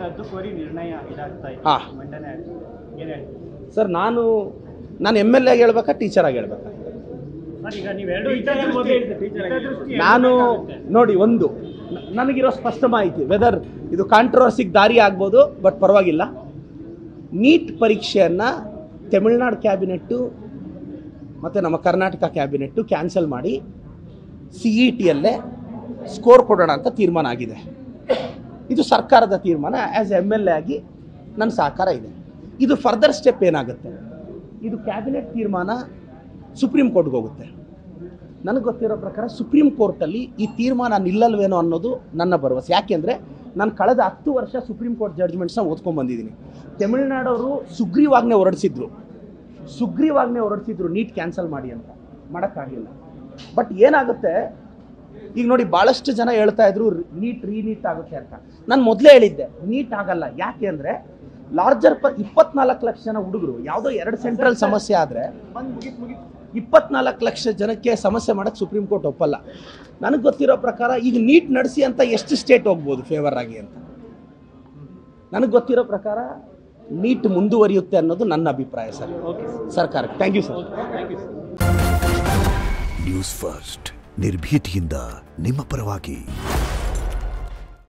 ರದ್ದುಕೋರಿ ನಿರ್ಣಯ ಇದಾಗ್ತಾ ಇದೆ, ಹಾಂ ಮಂಡನೆ ಆಗ್ತಿದೆ, ಏನು ಹೇಳ್ತೀವಿ ಸರ್? ನಾನು MLA ಆಗಿ ಹೇಳ್ಬೇಕಾ, ಟೀಚರ್ ಆಗಿ ಹೇಳ್ಬೇಕಾ? ಸರ್ ಈಗ ನೀವೆರಡು ನಾನು ನೋಡಿ, ಒಂದು ನನಗಿರೋ ಸ್ಪಷ್ಟ ಮಾಹಿತಿ, ವೆದರ್ ಇದು ಕಾಂಟ್ರವರ್ಸಿಗೆ ದಾರಿ ಆಗ್ಬೋದು, ಬಟ್ ಪರವಾಗಿಲ್ಲ. ನೀಟ್ ಪರೀಕ್ಷೆಯನ್ನು ತಮಿಳ್ನಾಡು ಕ್ಯಾಬಿನೆಟ್ಟು ಮತ್ತು ನಮ್ಮ ಕರ್ನಾಟಕ ಕ್ಯಾಬಿನೆಟ್ಟು ಕ್ಯಾನ್ಸಲ್ ಮಾಡಿ CETಯಲ್ಲೇ ಸ್ಕೋರ್ ಕೊಡೋಣ ಅಂತ ತೀರ್ಮಾನ ಆಗಿದೆ. ಇದು ಸರ್ಕಾರದ ತೀರ್ಮಾನ. ಆ್ಯಸ್ MLA ಆಗಿ ನನ್ನ ಸಹಕಾರ ಇದೆ. ಇದು ಫರ್ದರ್ ಸ್ಟೆಪ್ ಏನಾಗುತ್ತೆ, ಇದು ಕ್ಯಾಬಿನೆಟ್ ತೀರ್ಮಾನ ಸುಪ್ರೀಂ ಕೋರ್ಟ್ಗೆ ಹೋಗುತ್ತೆ. ನನಗೆ ಗೊತ್ತಿರೋ ಪ್ರಕಾರ ಸುಪ್ರೀಂ ಕೋರ್ಟಲ್ಲಿ ಈ ತೀರ್ಮಾನ ನಿಲ್ಲಲ್ವೇನೋ ಅನ್ನೋದು ನನ್ನ ಭರವಸೆ. ಯಾಕೆಂದರೆ ನಾನು ಕಳೆದ 10 ವರ್ಷ ಸುಪ್ರೀಂ ಕೋರ್ಟ್ ಜಡ್ಜ್ಮೆಂಟ್ಸ್ನ ಓದ್ಕೊಂಡು ಬಂದಿದ್ದೀನಿ. ತಮಿಳ್ನಾಡವರು ಸುಗ್ರೀವಾಜ್ಞೆ ಹೊರಡಿಸಿದ್ರು ನೀಟ್ ಕ್ಯಾನ್ಸಲ್ ಮಾಡಿ ಅಂತ, ಮಾಡೋಕ್ಕಾಗಲಿಲ್ಲ. ಬಟ್ ಏನಾಗುತ್ತೆ ಈಗ ನೋಡಿ, ಭಾಳಷ್ಟು ಜನ ಹೇಳ್ತಾ ಇದ್ರು ರೀನೀಟ್ ಆಗುತ್ತೆ ಅಂತ. ನಾನು ಮೊದಲೇ ಹೇಳಿದ್ದೆ ನೀಟ್ ಆಗಲ್ಲ. ಯಾಕೆ ಅಂದರೆ ಲಾರ್ಜರ್ 24 ಲಕ್ಷ ಜನ ಹುಡುಗರು, ಯಾವುದೋ 2 ಸೆಂಟ್ರಲ್ ಸಮಸ್ಯೆ ಆದರೆ 24 ಲಕ್ಷ ಜನಕ್ಕೆ ಸಮಸ್ಯೆ ಮಾಡೋಕ್ಕೆ ಸುಪ್ರೀಂ ಕೋರ್ಟ್ ಒಪ್ಪಲ್ಲ. ನನಗೆ ಗೊತ್ತಿರೋ ಪ್ರಕಾರ ಈಗ ನೀಟ್ ನಡೆಸಿ ಅಂತ ಎಷ್ಟು ಸ್ಟೇಟ್ ಹೋಗ್ಬೋದು ಫೇವರ್ ಆಗಿ ಅಂತ. ನನಗೆ ಗೊತ್ತಿರೋ ಪ್ರಕಾರ ನೀಟ್ ಮುಂದುವರಿಯುತ್ತೆ ಅನ್ನೋದು ನನ್ನ ಅಭಿಪ್ರಾಯ ಸರ್, ಸರ್ಕಾರಕ್ಕೆ. Thank you sir. News First, ನಿರ್ಭೀತಿಯಿಂದ ನಿಮ್ಮ ಪರವಾಗಿ.